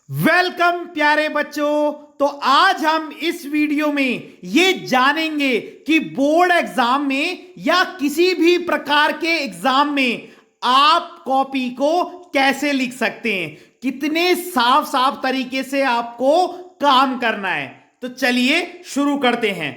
Welcome प्यारे बच्चों। तो आज हम इस वीडियो में ये जानेंगे कि बोर्ड एग्जाम में या किसी भी प्रकार के एग्जाम में आप कॉपी को कैसे लिख सकते हैं, कितने साफ साफ तरीके से आपको काम करना है। तो चलिए शुरू करते हैं।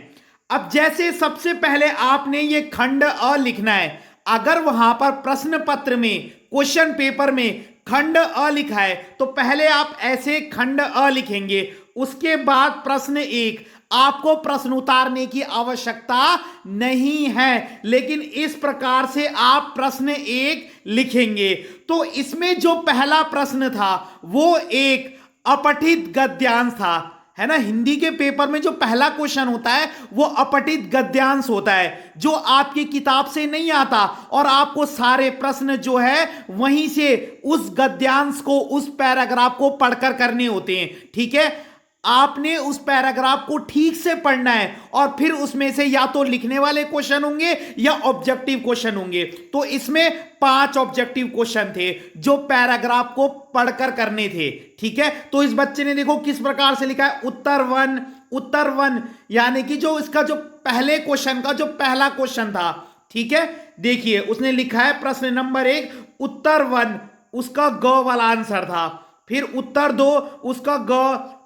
अब जैसे सबसे पहले आपने ये खंड अ लिखना है। अगर वहां पर प्रश्न पत्र में क्वेश्चन पेपर में खंड अ लिखा है तो पहले आप ऐसे खंड अ लिखेंगे। उसके बाद प्रश्न एक, आपको प्रश्न उतारने की आवश्यकता नहीं है, लेकिन इस प्रकार से आप प्रश्न एक लिखेंगे। तो इसमें जो पहला प्रश्न था वो एक अपठित गद्यांश था, है ना। हिंदी के पेपर में जो पहला क्वेश्चन होता है वो अपठित गद्यांश होता है, जो आपकी किताब से नहीं आता और आपको सारे प्रश्न जो है वहीं से उस गद्यांश को, उस पैराग्राफ को पढ़कर करने होते हैं। ठीक है, आपने उस पैराग्राफ को ठीक से पढ़ना है और फिर उसमें से या तो लिखने वाले क्वेश्चन होंगे या ऑब्जेक्टिव क्वेश्चन होंगे। तो इसमें 5 ऑब्जेक्टिव क्वेश्चन थे जो पैराग्राफ को पढ़कर करने थे। ठीक है, तो इस बच्चे ने देखो किस प्रकार से लिखा है, उत्तर वन, यानी कि जो इसका जो पहले क्वेश्चन का जो पहला क्वेश्चन था। ठीक है, देखिए उसने लिखा है प्रश्न नंबर 1 उत्तर 1, उसका ग वाला आंसर था। फिर उत्तर 2 उसका ग,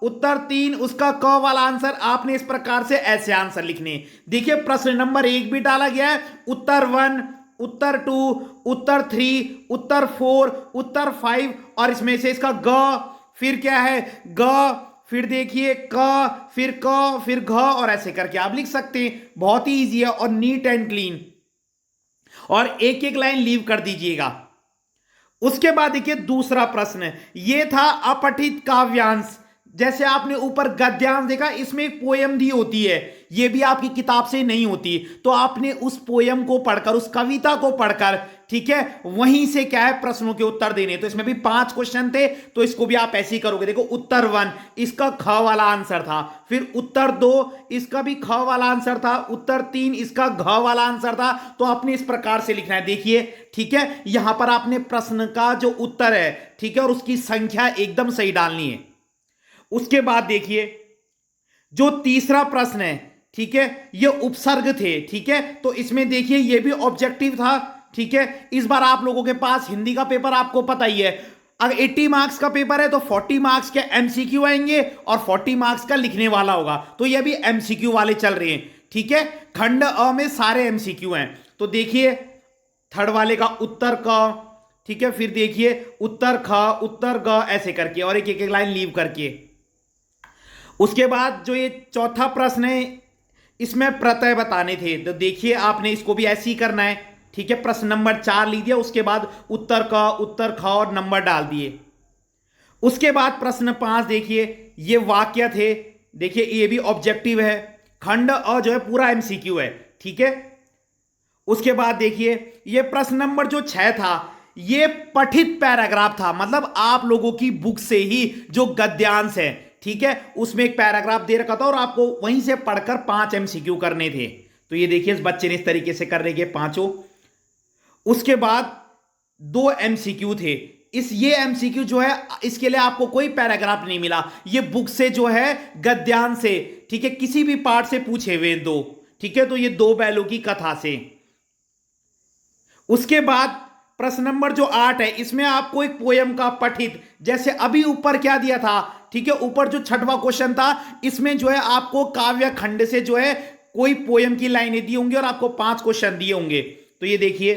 उत्तर 3 उसका क वाला आंसर। आपने इस प्रकार से ऐसे आंसर लिखने। देखिए प्रश्न नंबर 1 भी डाला गया है, उत्तर 1, उत्तर 2, उत्तर 3, उत्तर 4, उत्तर 5, और इसमें से इसका ग, फिर क्या है ग, फिर देखिए क, फिर क, फिर घ, और ऐसे करके आप लिख सकते हैं। बहुत ही इजी है और नीट एंड क्लीन, और एक एक लाइन लीव कर दीजिएगा। उसके बाद देखिए दूसरा प्रश्न, ये था अपठित काव्यांश। जैसे आपने ऊपर गद्यांश देखा, इसमें एक पोयम दी होती है, ये भी आपकी किताब से नहीं होती। तो आपने उस पोयम को पढ़कर, उस कविता को पढ़कर, ठीक है, वहीं से क्या है प्रश्नों के उत्तर देने। तो इसमें भी 5 क्वेश्चन थे, तो इसको भी आप ऐसे ही करोगे। देखो उत्तर 1 इसका ख वाला आंसर था, फिर उत्तर 2 इसका भी ख वाला आंसर था, उत्तर 3 इसका घ वाला आंसर था। तो आपने इस प्रकार से लिखना है। देखिए ठीक है, यहां पर आपने प्रश्न का जो उत्तर है, ठीक है, और उसकी संख्या एकदम सही डालनी है। उसके बाद देखिए जो तीसरा प्रश्न है, ठीक है, ये उपसर्ग थे। ठीक है, तो इसमें देखिए ये भी ऑब्जेक्टिव था। ठीक है, इस बार आप लोगों के पास हिंदी का पेपर आपको पता ही है, अगर 80 मार्क्स का पेपर है तो 40 मार्क्स के एमसीक्यू आएंगे और 40 मार्क्स का लिखने वाला होगा। तो ये भी एमसीक्यू वाले चल रहे हैं। ठीक है, खंड अ में सारे एमसीक्यू हैं। तो देखिए थर्ड वाले का उत्तर क, ठीक है, फिर देखिए उत्तर ख, उत्तर ग, ऐसे करके, और एक एक लाइन लीव करके। उसके बाद जो ये चौथा प्रश्न है, इसमें प्रत्यय बताने थे। तो देखिए आपने इसको भी ऐसे ही करना है। ठीक है, प्रश्न नंबर 4 लिख दिया, उसके बाद उत्तर क, उत्तर ख और नंबर डाल दिए। उसके बाद प्रश्न 5 देखिए, ये वाक्य थे। देखिए ये भी ऑब्जेक्टिव है, खंड अ जो है पूरा एमसीक्यू है। ठीक है, उसके बाद देखिए ये प्रश्न नंबर जो 6 था, ये पठित पैराग्राफ था, मतलब आप लोगों की बुक से ही जो गद्यांश है, ठीक है, उसमें एक पैराग्राफ दे रखा था और आपको वहीं से पढ़कर 5 एमसीक्यू करने थे। तो ये देखिए इस बच्चे ने इस तरीके से कर रखे पांचों। उसके बाद 2 एमसीक्यू थे। ये एमसीक्यू जो है, इसके लिए आपको कोई पैराग्राफ नहीं मिला, ये बुक से जो है गद्यांश से, ठीक है, किसी भी पार्ट से पूछे हुए 2। ठीक है, तो ये 2 बैलों की कथा से। उसके बाद प्रश्न नंबर जो 8 है, इसमें आपको एक पोयम का पठित, जैसे अभी ऊपर क्या दिया था, ठीक है, ऊपर जो 6वां क्वेश्चन था, इसमें जो है आपको काव्य खंड से जो है कोई पोयम की लाइनें दी होंगी और आपको 5 क्वेश्चन दिए होंगे। तो ये देखिए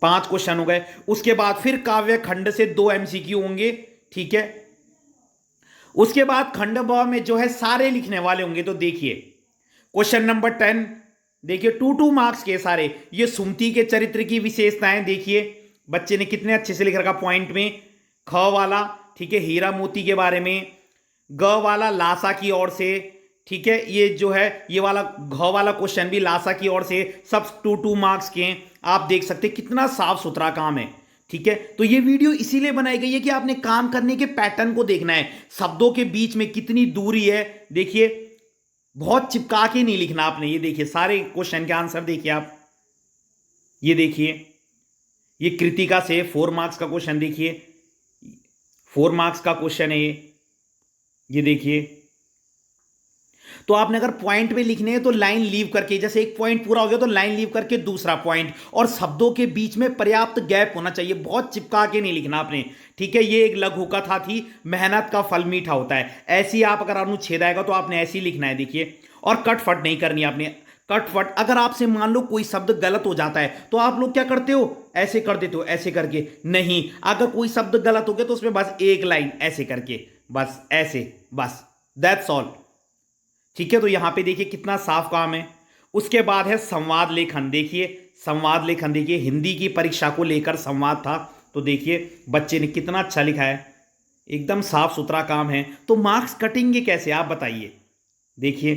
5 क्वेश्चन हो गए। उसके बाद फिर काव्य खंड से 2 एमसीक्यू होंगे। ठीक है, उसके बाद खंड ब में जो है सारे लिखने वाले होंगे। तो देखिए क्वेश्चन नंबर 10, देखिए 2 मार्क्स के सारे, ये सुमति के चरित्र की विशेषताएं। देखिए बच्चे ने कितने अच्छे से लिख रखा पॉइंट में। ख वाला, ठीक है, हीरा मोती के बारे में। ग वाला लासा की ओर से, ठीक है, ये जो है ये वाला घ वाला क्वेश्चन भी लासा की ओर से। सब 2 मार्क्स के हैं। आप देख सकते हैं कितना साफ सुथरा काम है। ठीक है, तो ये वीडियो इसीलिए बनाई गई है कि आपने काम करने के पैटर्न को देखना है, शब्दों के बीच में कितनी दूरी है। देखिए बहुत चिपका के नहीं लिखना आपने। ये देखिए सारे क्वेश्चन के आंसर देखिए आप। ये देखिए ये कृतिका से 4 मार्क्स का क्वेश्चन देखिए, 4 मार्क्स का क्वेश्चन है ये देखिए। तो आपने अगर पॉइंट में लिखने हैं तो लाइन लीव करके, जैसे एक पॉइंट पूरा हो गया तो लाइन लीव करके दूसरा पॉइंट, और शब्दों के बीच में पर्याप्त गैप होना चाहिए, बहुत चिपका के नहीं लिखना आपने, ठीक है। ये एक लघु कथा थी, मेहनत का फल मीठा होता है। ऐसे ही आप अगर अनुच्छेद आएगा तो आपने ऐसे ही लिखना है देखिए, और कटफट नहीं करनी आपने। कटफट, अगर आपसे मान लो कोई शब्द गलत हो जाता है तो आप लोग क्या करते हो, ऐसे कर देते हो, ऐसे करके नहीं। अगर कोई शब्द गलत हो गया तो उसमें बस एक लाइन ऐसे करके, बस ऐसे, बस दैट्स ऑल, ठीक है। तो यहां पे देखिए कितना साफ काम है। उसके बाद है संवाद लेखन। देखिए संवाद लेखन, देखिए हिंदी की परीक्षा को लेकर संवाद था, तो देखिए बच्चे ने कितना अच्छा लिखा है, एकदम साफ सुथरा काम है। तो मार्क्स कटेंगे कैसे आप बताइए, देखिए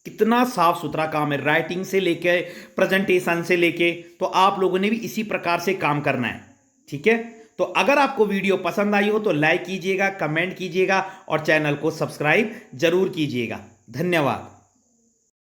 कितना साफ सुथरा काम है, राइटिंग से लेके प्रेजेंटेशन से लेके, तो आप लोगों ने भी इसी प्रकार से काम करना है, ठीक है। तो अगर आपको वीडियो पसंद आई हो तो लाइक कीजिएगा, कमेंट कीजिएगा और चैनल को सब्सक्राइब जरूर कीजिएगा। धन्यवाद।